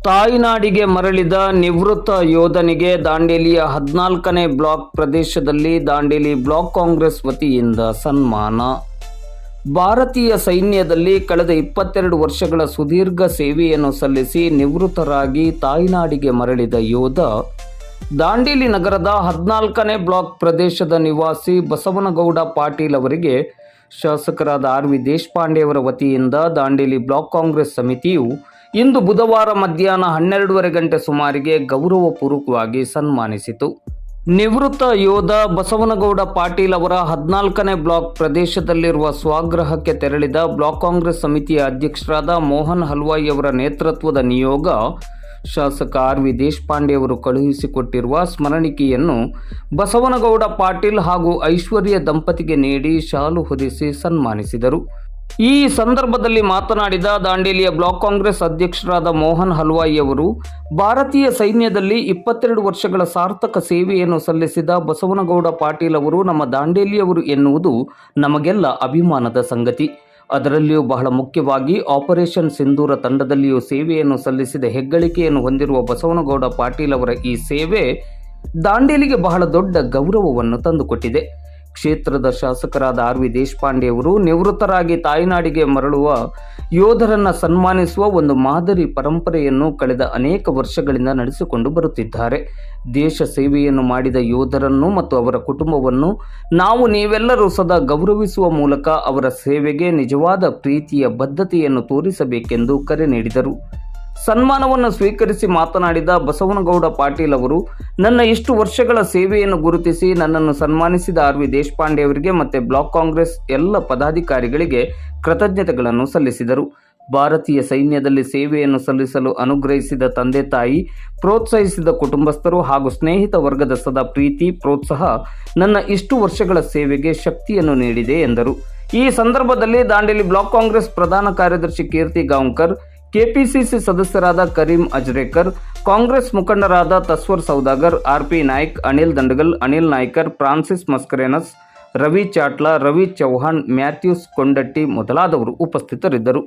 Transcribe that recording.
ತಾಯ್ನಾಡಿಗೆ ಮರಳಿದ ನಿವೃತ್ತ ಯೋಧನಿಗೆ ದಾಂಡೇಲಿಯ 14ನೇ ಬ್ಲಾಕ್ ಪ್ರದೇಶದಲ್ಲಿ ದಾಂಡೇಲಿ ಬ್ಲಾಕ್ ಕಾಂಗ್ರೆಸ್ ವತಿಯಿಂದ ಸನ್ಮಾನ. ಭಾರತೀಯ ಸೈನ್ಯದಲ್ಲಿ ಕಳೆದ 22 ವರ್ಷಗಳ ಸುದೀರ್ಘ ಸೇವೆಯನ್ನು ಸಲ್ಲಿಸಿ ನಿವೃತ್ತರಾಗಿ ತಾಯ್ನಾಡಿಗೆ ಮರಳಿದ ಯೋಧ ದಾಂಡೇಲಿ ನಗರದ 14ನೇ ಬ್ಲಾಕ್ ಪ್ರದೇಶದ ನಿವಾಸಿ ಬಸವನಗೌಡ ಪಾಟೀಲ್ ಅವರಿಗೆ ಶಾಸಕರಾದ ಆರ್.ವಿ. ದೇಶಪಾಂಡೆ ಅವರ ವತಿಯಿಂದ ದಾಂಡೇಲಿ ಬ್ಲಾಕ್ ಕಾಂಗ್ರೆಸ್ ಸಮಿತಿಯು ಇಂದು ಬುಧವಾರ ಮಧ್ಯಾಹ್ನ 12:30 ಗಂಟೆ ಸುಮಾರಿಗೆ ಗೌರವಪೂರ್ವಕವಾಗಿ ಸನ್ಮಾನಿಸಿತು. ನಿವೃತ್ತ ಯೋಧ ಬಸವನಗೌಡ ಪಾಟೀಲ್ ಅವರ 14ನೇ ಬ್ಲಾಕ್ ಪ್ರದೇಶದಲ್ಲಿರುವ ಸ್ವಗೃಹಕ್ಕೆ ತೆರಳಿದ ಬ್ಲಾಕ್ ಕಾಂಗ್ರೆಸ್ ಸಮಿತಿಯ ಅಧ್ಯಕ್ಷರಾದ ಮೋಹನ್ ಹಲ್ವಾಯಿ ಅವರ ನೇತೃತ್ವದ ನಿಯೋಗ ಶಾಸಕ ಆರ್.ವಿ. ದೇಶಪಾಂಡೆ ಅವರು ಕಳುಹಿಸಿಕೊಟ್ಟಿರುವ ಸ್ಮರಣಿಕೆಯನ್ನು ಬಸವನಗೌಡ ಪಾಟೀಲ್ ಹಾಗೂ ಐಶ್ವರ್ಯ ದಂಪತಿಗೆ ನೀಡಿ ಶಾಲು ಹೊದಿಸಿ ಸನ್ಮಾನಿಸಿದರು. ಈ ಸಂದರ್ಭದಲ್ಲಿ ಮಾತನಾಡಿದ ದಾಂಡೇಲಿಯ ಬ್ಲಾಕ್ ಕಾಂಗ್ರೆಸ್ ಅಧ್ಯಕ್ಷರಾದ ಮೋಹನ್ ಹಲ್ವಾಯಿ ಅವರು, ಭಾರತೀಯ ಸೈನ್ಯದಲ್ಲಿ 22 ವರ್ಷಗಳ ಸಾರ್ಥಕ ಸೇವೆಯನ್ನು ಸಲ್ಲಿಸಿದ ಬಸವನಗೌಡ ಪಾಟೀಲ್ ಅವರು ನಮ್ಮ ದಾಂಡೇಲಿಯವರು ಎನ್ನುವುದು ನಮಗೆಲ್ಲ ಅಭಿಮಾನದ ಸಂಗತಿ. ಅದರಲ್ಲಿಯೂ ಬಹಳ ಮುಖ್ಯವಾಗಿ ಆಪರೇಷನ್ ಸಿಂಧೂರ ತಂಡದಲ್ಲಿಯೂ ಸೇವೆಯನ್ನು ಸಲ್ಲಿಸಿದ ಹೆಗ್ಗಳಿಕೆಯನ್ನು ಹೊಂದಿರುವ ಬಸವನಗೌಡ ಪಾಟೀಲ್ ಅವರ ಈ ಸೇವೆ ದಾಂಡೇಲಿಗೆ ಬಹಳ ದೊಡ್ಡ ಗೌರವವನ್ನು ತಂದುಕೊಟ್ಟಿದೆ. ಕ್ಷೇತ್ರದ ಶಾಸಕರಾದ ಆರ್.ವಿ. ದೇಶಪಾಂಡೆ ಅವರು ನಿವೃತ್ತರಾಗಿ ತಾಯ್ನಾಡಿಗೆ ಮರಳುವ ಯೋಧರನ್ನು ಸನ್ಮಾನಿಸುವ ಒಂದು ಮಾದರಿ ಪರಂಪರೆಯನ್ನು ಕಳೆದ ಅನೇಕ ವರ್ಷಗಳಿಂದ ನಡೆಸಿಕೊಂಡು ಬರುತ್ತಿದ್ದಾರೆ. ದೇಶ ಸೇವೆಯನ್ನು ಮಾಡಿದ ಯೋಧರನ್ನು ಮತ್ತು ಅವರ ಕುಟುಂಬವನ್ನು ನೀವೆಲ್ಲರೂ ಸದಾ ಗೌರವಿಸುವ ಮೂಲಕ ಅವರ ಸೇವೆಗೆ ನಿಜವಾದ ಪ್ರೀತಿಯ ಬದ್ಧತೆಯನ್ನು ತೋರಿಸಬೇಕೆಂದು ಕರೆ ನೀಡಿದರು. ಸನ್ಮಾನವನ್ನು ಸ್ವೀಕರಿಸಿ ಮಾತನಾಡಿದ ಬಸವನಗೌಡ ಪಾಟೀಲ್ ಅವರು, ನನ್ನ ಇಷ್ಟು ವರ್ಷಗಳ ಸೇವೆಯನ್ನು ಗುರುತಿಸಿ ನನ್ನನ್ನು ಸನ್ಮಾನಿಸಿದ ಆರ್.ವಿ. ದೇಶಪಾಂಡೆ ಅವರಿಗೆ ಮತ್ತು ಬ್ಲಾಕ್ ಕಾಂಗ್ರೆಸ್ ಎಲ್ಲ ಪದಾಧಿಕಾರಿಗಳಿಗೆ ಕೃತಜ್ಞತೆಗಳನ್ನು ಸಲ್ಲಿಸಿದರು. ಭಾರತೀಯ ಸೈನ್ಯದಲ್ಲಿ ಸೇವೆಯನ್ನು ಸಲ್ಲಿಸಲು ಅನುಗ್ರಹಿಸಿದ ತಂದೆ ತಾಯಿ, ಪ್ರೋತ್ಸಾಹಿಸಿದ ಕುಟುಂಬಸ್ಥರು ಹಾಗೂ ಸ್ನೇಹಿತ ವರ್ಗದ ಸದಾ ಪ್ರೀತಿ ಪ್ರೋತ್ಸಾಹ ನನ್ನ ಇಷ್ಟು ವರ್ಷಗಳ ಸೇವೆಗೆ ಶಕ್ತಿಯನ್ನು ನೀಡಿದೆ ಎಂದರು. ಈ ಸಂದರ್ಭದಲ್ಲಿ ದಾಂಡೇಲಿ ಬ್ಲಾಕ್ ಕಾಂಗ್ರೆಸ್ ಪ್ರಧಾನ ಕಾರ್ಯದರ್ಶಿ ಕೀರ್ತಿ ಗಾಂವ್ಕರ್, ಕೆಪಿಸಿಸಿ ಸದಸ್ಯರಾದ ಕರೀಂ ಅಜ್ರೇಕರ್, ಕಾಂಗ್ರೆಸ್ ಮುಖಂಡರಾದ ತಸ್ವರ್ ಸೌದಾಗರ್, ಆರ್.ಪಿ. ನಾಯ್ಕ್, ಅನಿಲ್ ದಂಡಗಲ್, ಅನಿಲ್ ನಾಯ್ಕರ್, ಫ್ರಾನ್ಸಿಸ್ ಮಸ್ಕರೇನಸ್, ರವಿ ಚಾಟ್ಲಾ, ರವಿ ಚೌಹಾಣ್, ಮ್ಯಾಥ್ಯೂಸ್ ಕೊಂಡಟ್ಟಿ ಮೊದಲಾದವರು ಉಪಸ್ಥಿತರಿದ್ದರು.